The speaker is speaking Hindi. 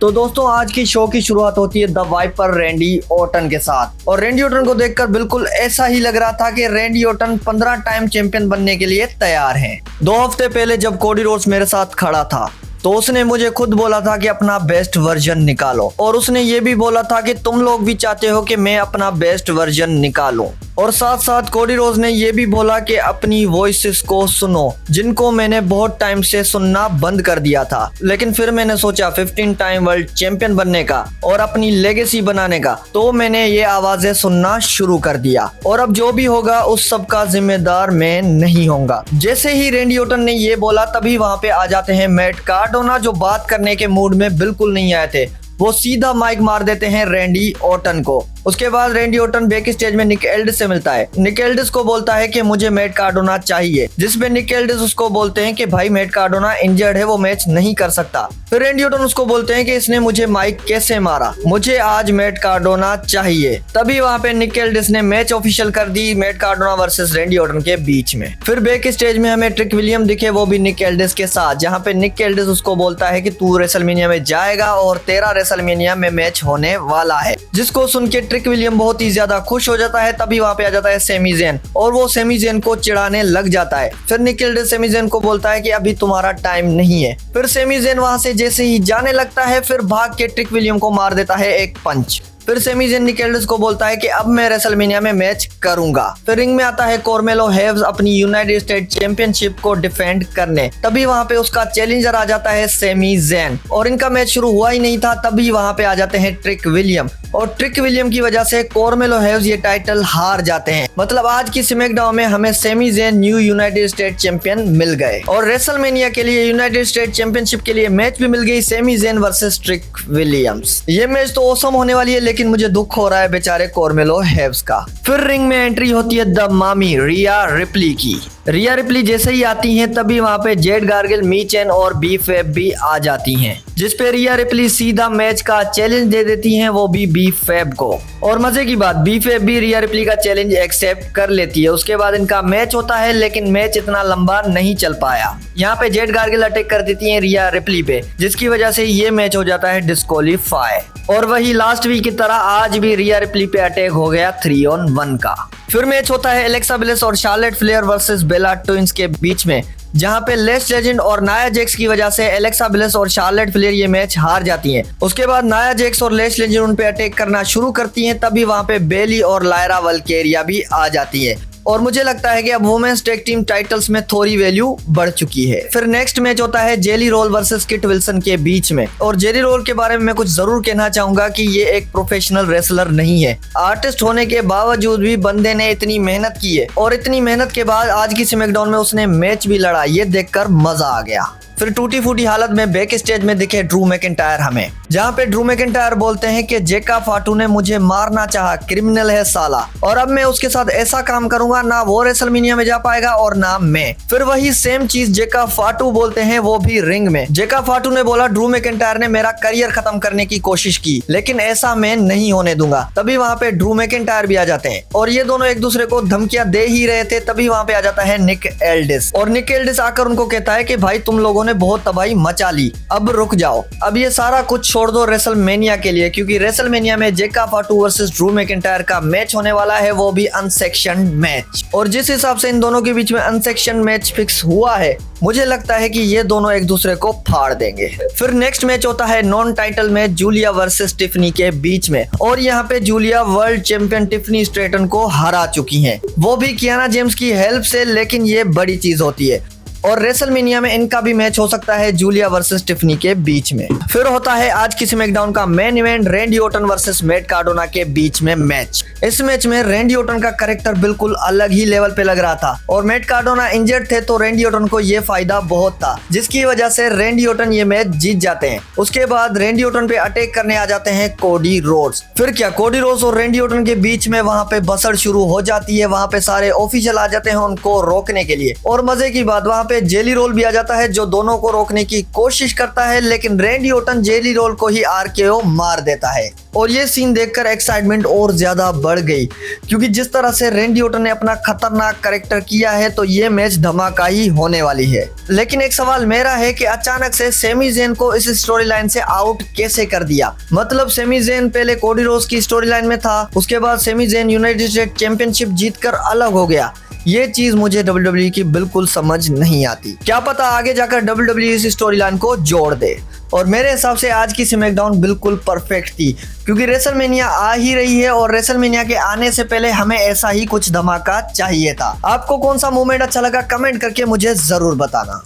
तो दोस्तों आज की शो की शुरुआत होती है द वाइपर रैंडी ऑर्टन के साथ। और रैंडी ऑर्टन को देखकर बिल्कुल ऐसा ही लग रहा था कि रैंडी ऑर्टन 15 टाइम चैंपियन बनने के लिए तैयार हैं। 2 हफ्ते पहले जब कोडी रोड्स मेरे साथ खड़ा था तो उसने मुझे खुद बोला था कि अपना बेस्ट वर्जन निकालो, और उसने ये भी बोला था कि तुम लोग भी चाहते हो कि मैं अपना बेस्ट वर्जन निकालूं। और साथ साथ कोडी रोड्स ने ये भी बोला कि अपनी वॉइसेस को सुनो, जिनको मैंने बहुत टाइम से सुनना बंद कर दिया था। लेकिन फिर मैंने सोचा 15 टाइम वर्ल्ड चैंपियन बनने का और अपनी लेगेसी बनाने का, तो मैंने ये आवाजें सुनना शुरू कर दिया। और अब जो भी होगा उस सब का जिम्मेदार मैं नहीं होऊंगा। जैसे ही रैंडी ऑर्टन ने ये बोला तभी वहां पे आ जाते हैं मैट कार्डोना, जो बात करने के मूड में बिल्कुल नहीं आए थे। वो सीधा माइक मार देते हैं रैंडी ऑर्टन को। उसके बाद रैंडी ऑर्टन बैक स्टेज में निक एल्डिस से मिलता है। निक एल्डिस को बोलता है कि मुझे मैट कार्डोना चाहिए, जिसमें निक एल्डिस उसको बोलते हैं कि भाई मैट कार्डोना इंजर्ड है, वो मैच नहीं कर सकता। फिर रैंडी ऑर्टन उसको बोलते हैं कि इसने मुझे माइक कैसे मारा, मुझे आज मैट कार्डोना चाहिए। तभी वहां पे निक एल्डिस ने मैच ऑफिशियल कर दी Matt Cardona versus Randy Orton के बीच में। फिर बैक स्टेज में हमें ट्रिक विलियम दिखे, वो भी निक एल्डिस के साथ, जहाँ पे निक एल्डिस उसको बोलता है कि तू रेसलमेनिया में जाएगा और तेरा रेसलमेनिया में मैच होने वाला है, जिसको सुन के ट्रिक विलियम बहुत ही ज्यादा खुश हो जाता है। तभी वहां पे आ जाता है सेमी ज़ेन और वो सेमी ज़ेन को चिढ़ाने लग जाता है। फिर निक एल्डिस सेमी ज़ेन को बोलता है कि अभी तुम्हारा टाइम नहीं है। फिर सेमी ज़ेन वहां से जैसे ही जाने लगता है, फिर भाग के ट्रिक विलियम को मार देता है एक पंच। फिर सेमी ज़ेन निक एल्डिस को बोलता है कि अब मैं रेसलमेनिया में मैच करूंगा। फिर रिंग में आता है कार्मेलो हेव्स अपनी यूनाइटेड स्टेट चैंपियनशिप को डिफेंड करने। तभी वहां पे उसका चैलेंजर आ जाता है सेमी ज़ेन, और इनका मैच शुरू हुआ ही नहीं था तभी वहां पे आ जाते हैं ट्रिक विलियम। और ट्रिक विलियम की वजह से कार्मेलो हेव्स ये टाइटल हार जाते हैं। मतलब आज की स्मैकडाउन में हमें Sami Zayn new United state champion मिल गए, और रेसलमेनिया के लिए यूनाइटेड स्टेट चैंपियनशिप के लिए मैच भी मिल गई, Sami Zayn versus Trick Williams. ये मैच तो ऑसम होने वाली है, लेकिन मुझे दुख हो रहा है बेचारे कार्मेलो हेव्स का। फिर रिंग में एंट्री होती है द मामी रिया रिप्ली की। रिया रिप्ली जैसे ही आती हैं तभी वहां पे जेड गार्गिल, मी चैन और बी फैब भी आ जाती हैं, जिस पे रिया रिप्ली सीधा मैच का चैलेंज दे देती हैं, वो भी बी फैब को। और मजे की बात, बी फैब भी रिया रिप्ली का चैलेंज एक्सेप्ट कर लेती है। उसके बाद इनका मैच होता है, लेकिन मैच इतना लंबा नहीं चल पाया। यहाँ पे जेड गार्गिल अटैक कर देती है रिया रिप्ली पे, जिसकी वजह से ये मैच हो जाता है डिस्क्वालीफाई। और वही लास्ट वीक की तरह आज भी रिया रिप्ली पे अटैक हो गया 3-on-1 का। फिर मैच होता है एलेक्सा ब्लिस और शार्लेट फ्लेयर वर्सेस बेला ट्विंस के बीच में, जहां पे लेस लेजेंड और नाया जैक्स की वजह से एलेक्सा ब्लिस और शार्लेट फ्लेयर ये मैच हार जाती हैं। उसके बाद नाया जैक्स और लेस लेजेंड उन पे अटैक करना शुरू करती हैं। तभी वहां पे बेली और लायरा वल्केरिया भी आ जाती है, और मुझे लगता है कि अब वुमेन्स टेक टीम टाइटल्स में थोड़ी वैल्यू बढ़ चुकी है। फिर नेक्स्ट मैच होता है Jelly Roll versus Kit Wilson के बीच में। और जेली रोल के बारे में मैं कुछ जरूर कहना चाहूंगा कि ये एक प्रोफेशनल रेसलर नहीं है। आर्टिस्ट होने के बावजूद भी बंदे ने इतनी मेहनत की है, और इतनी मेहनत के बाद आज की स्मैकडाउन में उसने मैच भी लड़ा। ये देखकर मजा आ गया। फिर टूटी फूटी हालत में बैक स्टेज में दिखे ड्रू मैकिंटायर हमें, जहाँ पे ड्रू मैकिंटायर बोलते हैं कि जेका फाटू ने मुझे मारना चाहा, क्रिमिनल है साला, और अब मैं उसके साथ ऐसा काम करूंगा ना वो रेसलमेनिया में जा पाएगा और ना मैं। फिर वही सेम चीज जेका फाटू बोलते हैं, वो भी रिंग में। जेका फाटू ने बोला ड्रू मैकिंटायर ने मेरा करियर खत्म करने की कोशिश की, लेकिन ऐसा मैं नहीं होने दूंगा। तभी वहां पे ड्रू मैकिंटायर भी आ जाते हैं, और ये दोनों एक दूसरे को धमकियां दे ही रहे थे। तभी वहां पे आ जाता है निक एल्डिस, और निक एल्डिस आकर उनको कहता है कि भाई तुम लोगों ने बहुत तबाही मचा ली, अब रुक जाओ, अब ये सारा कुछ छोड़ दो रेसलमेनिया के लिए, क्योंकि रेसलमेनिया में जेका फाटू वर्सेस ड्रू मैकिंटायर का मैच होने वाला है, वो भी अनसेक्शन्ड मैच। और जिस हिसाब से इन दोनों के बीच में अनसेक्शन्ड मैच फिक्स हुआ है, मुझे लगता है कि ये दोनों एक दूसरे को फाड़ देंगे। फिर नेक्स्ट मैच होता है non title match Giulia versus Tiffany के बीच में, और यहाँ पे Giulia world champion Tiffany Stratton को हरा चुकी हैं, वो भी कियाना जेम्स की हेल्प से। लेकिन ये बड़ी चीज होती है, और रेसलमेनिया में इनका भी मैच हो सकता है जूलिया वर्सेस टिफनी के बीच में। फिर होता है आज की स्मैकडाउन का main event, Randy Orton versus Matt Cardona के बीच में मैच। इस मैच में रैंडी ऑर्टन का कैरेक्टर बिल्कुल अलग ही लेवल पे लग रहा था, और मैट कार्डोना इंजर्ड थे, तो रैंडी ऑर्टन को ये फायदा बहुत था, जिसकी वजह से रैंडी ऑर्टन ये मैच जीत जाते हैं। उसके बाद रैंडी ऑर्टन पे अटैक करने आ जाते हैं कोडी रोड्स। फिर क्या, कोडी रोड्स और रैंडी ऑर्टन के बीच में वहां पे बसड़ शुरू हो जाती है। वहां पे सारे ऑफिशियल आ जाते हैं उनको रोकने के लिए, और मजे की बात वहां पे जेली रोल भी आ जाता है जो दोनों को रोकने की कोशिश करता है, लेकिन रैंडी ऑर्टन जेली रोल को ही आरकेओ मार देता है। और ये सीन देखकर एक्साइटमेंट और ज्यादा बढ़ गई, क्योंकि जिस तरह से रैंडी ऑर्टन ने अपना खतरनाक कैरेक्टर किया है तो ये मैच धमाका ही होने वाली है। लेकिन एक सवाल मेरा है कि अचानक से सेमी ज़ेन को इस स्टोरी लाइन से आउट कैसे कर दिया। मतलब सेमी ज़ेन पहले कोडी रोड्स की स्टोरी लाइन में था, उसके बाद Sami Zayn United State championship जीतकर अलग हो गया। ये चीज मुझे WWE की बिल्कुल समझ नहीं आती। क्या पता आगे जाकर WWE इस स्टोरी लाइन को जोड़ दे। और मेरे हिसाब से आज की स्मैकडाउन बिल्कुल परफेक्ट थी, क्योंकि रेसलमेनिया आ ही रही है और रेसलमेनिया के आने से पहले हमें ऐसा ही कुछ धमाका चाहिए था। आपको कौन सा मूवमेंट अच्छा लगा कमेंट करके मुझे जरूर बताना।